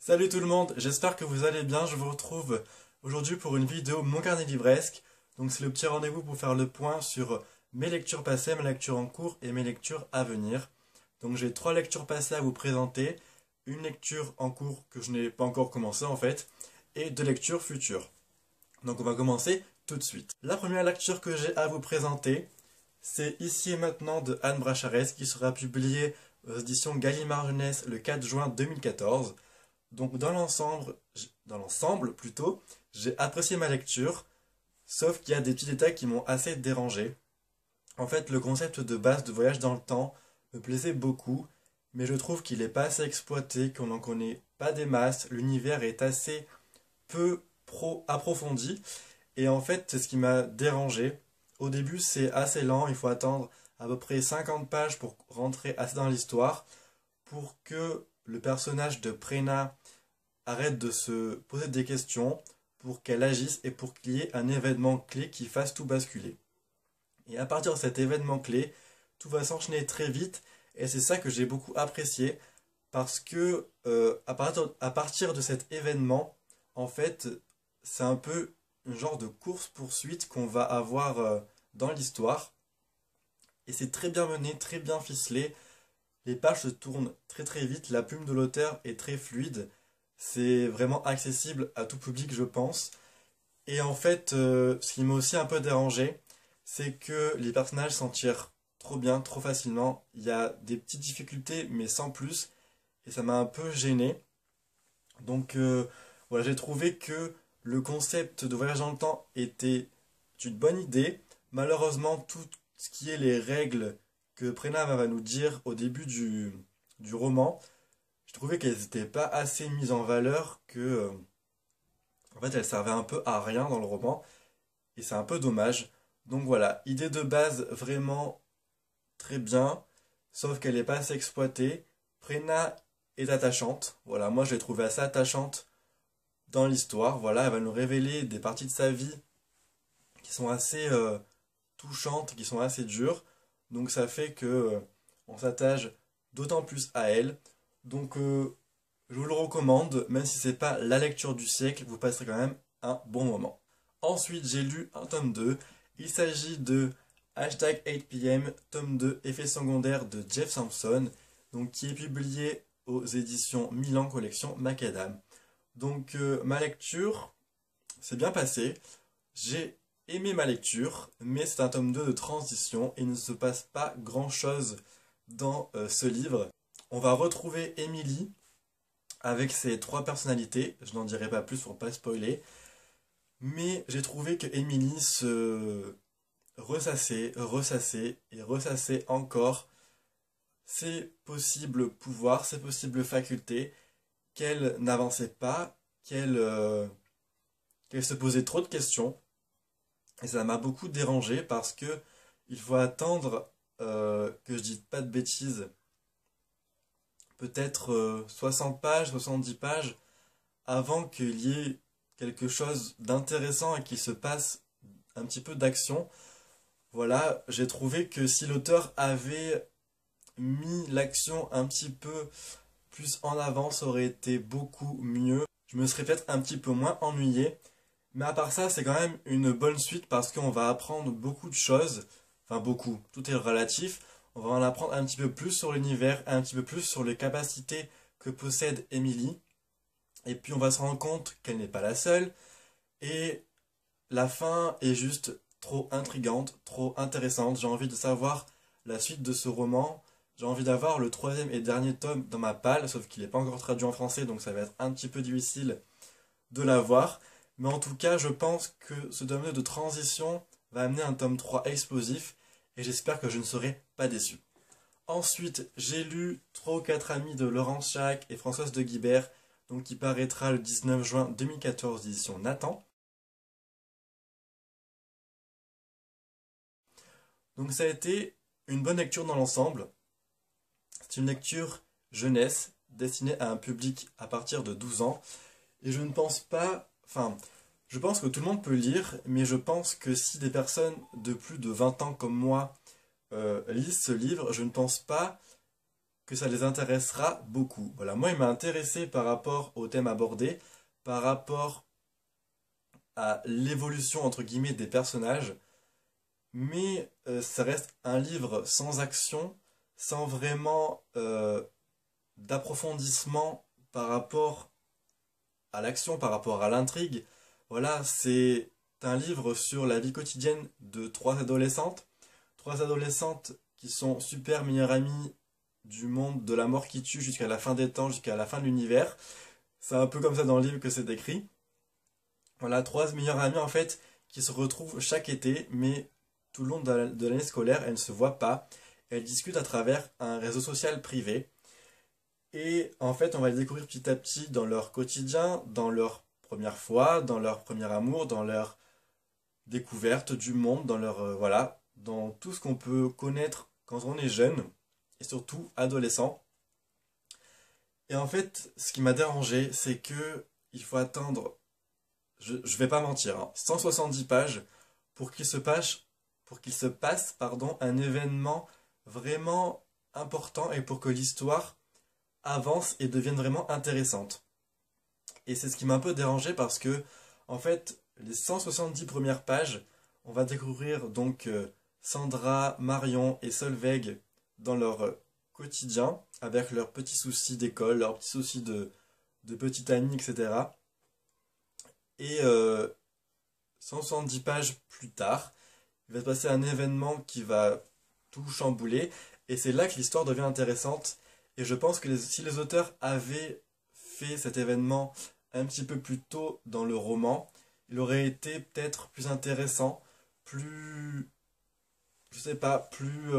Salut tout le monde, j'espère que vous allez bien. Je vous retrouve aujourd'hui pour une vidéo Mon carnet livresque. Donc c'est le petit rendez-vous pour faire le point sur mes lectures passées, mes lectures en cours et mes lectures à venir. Donc j'ai trois lectures passées à vous présenter, une lecture en cours que je n'ai pas encore commencé en fait, et deux lectures futures. Donc on va commencer tout de suite. La première lecture que j'ai à vous présenter, c'est Ici et maintenant de Anne Bracharès qui sera publiée aux éditions Gallimard Jeunesse le 4 juin 2014. Donc dans l'ensemble plutôt, j'ai apprécié ma lecture, sauf qu'il y a des petits détails qui m'ont assez dérangé. En fait, le concept de base de voyage dans le temps me plaisait beaucoup, mais je trouve qu'il n'est pas assez exploité, qu'on n'en connaît pas des masses, l'univers est assez peu approfondi, et en fait, c'est ce qui m'a dérangé. Au début, c'est assez lent, il faut attendre à peu près 50 pages pour rentrer assez dans l'histoire, pour que le personnage de Prena arrête de se poser des questions, pour qu'elle agisse et pour qu'il y ait un événement clé qui fasse tout basculer. Et à partir de cet événement clé, tout va s'enchaîner très vite et c'est ça que j'ai beaucoup apprécié parce que à partir de cet événement, en fait, c'est un peu un genre de course-poursuite qu'on va avoir dans l'histoire et c'est très bien mené, très bien ficelé. Les pages se tournent très très vite, la plume de l'auteur est très fluide, c'est vraiment accessible à tout public je pense. Et en fait, ce qui m'a aussi un peu dérangé, c'est que les personnages s'en tirent trop bien, trop facilement. Il y a des petites difficultés, mais sans plus, et ça m'a un peu gêné. Donc voilà, j'ai trouvé que le concept de voyage dans le temps était une bonne idée. Malheureusement, tout ce qui est les règles que Prena va nous dire au début du roman, je trouvais qu'elles n'étaient pas assez mises en valeur que, en fait, elles servaient un peu à rien dans le roman, et c'est un peu dommage. Donc voilà, idée de base vraiment très bien, sauf qu'elle n'est pas assez exploitée. Prena est attachante, voilà, moi je l'ai trouvée assez attachante dans l'histoire, voilà, elle va nous révéler des parties de sa vie qui sont assez touchantes, qui sont assez dures, donc ça fait que on s'attache d'autant plus à elle. Donc je vous le recommande, même si c'est pas la lecture du siècle, vous passerez quand même un bon moment. Ensuite, j'ai lu un tome 2. Il s'agit de Hashtag 8pm, tome 2, effet secondaire de Jeff Sampson, donc qui est publié aux éditions Milan Collection Macadam. Donc ma lecture s'est bien passée. J'ai aimé ma lecture, mais c'est un tome 2 de transition et il ne se passe pas grand-chose dans ce livre. On va retrouver Emily avec ses trois personnalités. Je n'en dirai pas plus pour pas spoiler. Mais j'ai trouvé que Emily se ressassait et ressassait encore ses possibles pouvoirs, ses possibles facultés, qu'elle n'avançait pas, qu'elle se posait trop de questions. Et ça m'a beaucoup dérangé parce que il faut attendre que je dise pas de bêtises, peut-être 60 pages, 70 pages, avant qu'il y ait quelque chose d'intéressant et qu'il se passe un petit peu d'action. Voilà, j'ai trouvé que si l'auteur avait mis l'action un petit peu plus en avant, ça aurait été beaucoup mieux. Je me serais peut-être un petit peu moins ennuyé. Mais à part ça, c'est quand même une bonne suite parce qu'on va apprendre beaucoup de choses. Enfin beaucoup, tout est relatif. On va en apprendre un petit peu plus sur l'univers, un petit peu plus sur les capacités que possède Emily. Et puis on va se rendre compte qu'elle n'est pas la seule. Et la fin est juste trop intrigante, trop intéressante. J'ai envie de savoir la suite de ce roman. J'ai envie d'avoir le troisième et dernier tome dans ma palle, sauf qu'il n'est pas encore traduit en français, donc ça va être un petit peu difficile de l'avoir. Mais en tout cas, je pense que ce tome 2 de transition va amener un tome 3 explosif, et j'espère que je ne serai pas déçu. Ensuite, j'ai lu 3 ou 4 amis de Laurence Charac et Françoise de Guibert, donc qui paraîtra le 19 juin 2014, édition Nathan. Donc ça a été une bonne lecture dans l'ensemble. C'est une lecture jeunesse, destinée à un public à partir de 12 ans. Et je ne pense pas... Enfin, je pense que tout le monde peut lire, mais je pense que si des personnes de plus de 20 ans comme moi lisent ce livre, je ne pense pas que ça les intéressera beaucoup. Voilà, moi il m'a intéressé par rapport au thème abordé, par rapport à l'évolution entre guillemets des personnages, mais ça reste un livre sans action, sans vraiment d'approfondissement par rapport à l'action, par rapport à l'intrigue. Voilà, c'est un livre sur la vie quotidienne de trois adolescentes qui sont super meilleures amies du monde de la mort qui tue jusqu'à la fin des temps, jusqu'à la fin de l'univers. C'est un peu comme ça dans le livre que c'est décrit. Voilà, trois meilleures amies en fait qui se retrouvent chaque été, mais tout le long de l'année scolaire, elles ne se voient pas. Elles discutent à travers un réseau social privé. Et en fait, on va les découvrir petit à petit dans leur quotidien, dans leur première fois, dans leur premier amour, dans leur découverte du monde, dans leur voilà, dans tout ce qu'on peut connaître quand on est jeune et surtout adolescent. Et en fait, ce qui m'a dérangé, c'est que il faut attendre, je vais pas mentir, hein, 170 pages pour qu'il se passe, pardon, un événement vraiment important et pour que l'histoire avance et devienne vraiment intéressante. Et c'est ce qui m'a un peu dérangé parce que, en fait, les 170 premières pages, on va découvrir donc Sandra, Marion et Solveig dans leur quotidien, avec leurs petits soucis d'école, leurs petits soucis de petite amie, etc. Et 170 pages plus tard, il va se passer un événement qui va tout chambouler, et c'est là que l'histoire devient intéressante. Et je pense que si les auteurs avaient fait cet événement un petit peu plus tôt dans le roman, il aurait été peut-être plus intéressant, plus, je sais pas, plus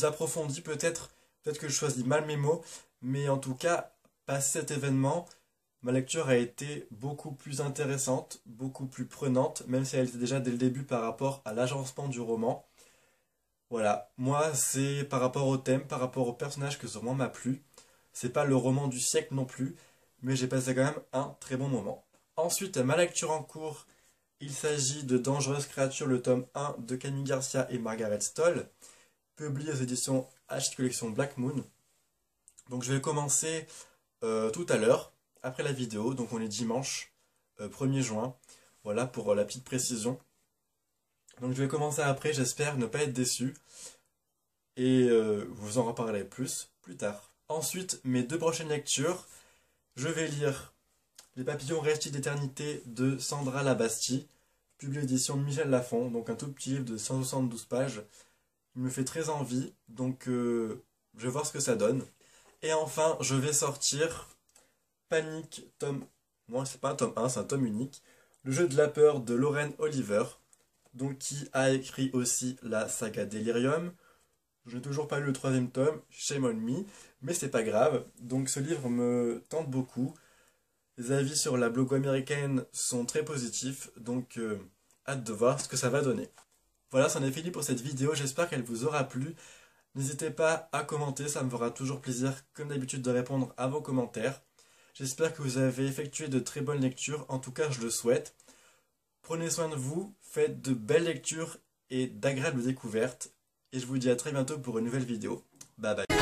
approfondi peut-être. Peut-être que je choisis mal mes mots, mais en tout cas, passé cet événement, ma lecture a été beaucoup plus intéressante, beaucoup plus prenante, même si elle était déjà dès le début par rapport à l'agencement du roman. Voilà, moi c'est par rapport au thème, par rapport au personnage que ce roman m'a plu. C'est pas le roman du siècle non plus, mais j'ai passé quand même un très bon moment. Ensuite, ma lecture en cours, il s'agit de Dangereuses créatures, le tome 1 de Camille Garcia et Margaret Stoll, publié aux éditions Hachette Collection Black Moon. Donc je vais commencer tout à l'heure, après la vidéo, donc on est dimanche 1er juin, voilà pour la petite précision. Donc je vais commencer après, j'espère ne pas être déçu, et vous en reparlerez plus tard. Ensuite, mes deux prochaines lectures, je vais lire Les papillons restent d'éternité de Sandra Labastie, publié édition de Michel Lafon, donc un tout petit livre de 172 pages. Il me fait très envie, donc je vais voir ce que ça donne. Et enfin, je vais sortir Panique, tome... Moi, c'est pas un tome 1, c'est un tome unique. Le jeu de la peur de Lorraine Oliver, donc qui a écrit aussi la saga Delirium. Je n'ai toujours pas lu le troisième tome, shame on me, mais c'est pas grave. Donc ce livre me tente beaucoup. Les avis sur la blogo américaine sont très positifs, donc hâte de voir ce que ça va donner. Voilà, c'en est fini pour cette vidéo, j'espère qu'elle vous aura plu. N'hésitez pas à commenter, ça me fera toujours plaisir, comme d'habitude, de répondre à vos commentaires. J'espère que vous avez effectué de très bonnes lectures, en tout cas je le souhaite. Prenez soin de vous, faites de belles lectures et d'agréables découvertes. Et je vous dis à très bientôt pour une nouvelle vidéo. Bye bye.